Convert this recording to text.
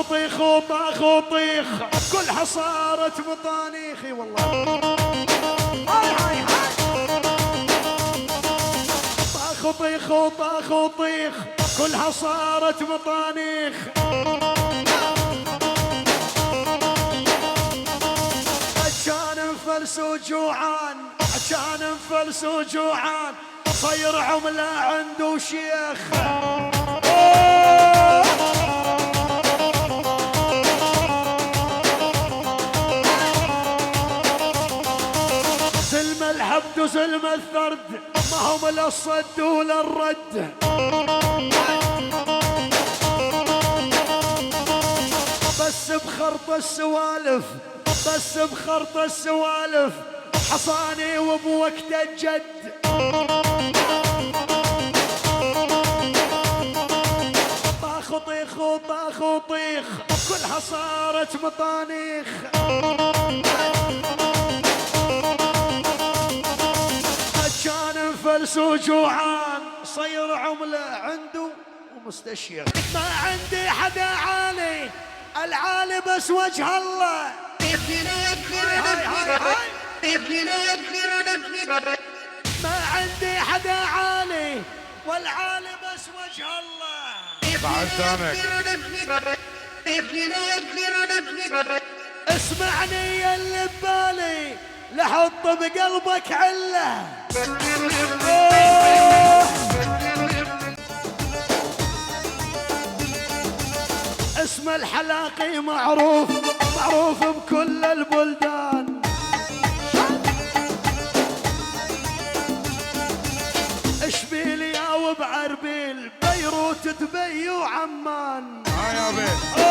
طيخ وطاخ وطيخ كلها صارت مطانيخي والله. هاي هاي هاي طاخ وطيخ وطاخ وطيخ كلها صارت مطانيخ. كان مفلس وجوعان كان مفلس وجوعان صير عملة عنده شيخ. زلم الحبد وزلم الثرد ما هم لا الصد ولا الرد. بس بخرط السوالف بس بخرط السوالف حصاني وبوقت الجد. طاخ وطيخ وطاخ وطيخ كلها صارت مطانيخ. كان مفلس وجوعان صير عملة عنده ومستشير. ما عندي حدا عالي العالي بس وجه الله. ما عندي حدا عالي والعالي بس وجه الله. بعد ثانك اسمعني يا اللي ببالي لحط بقلبك عله. اسم الحلاقي معروف معروف بكل البلدان. اشبيليا وبعربيل بيروت دبي وعمان. يا بيت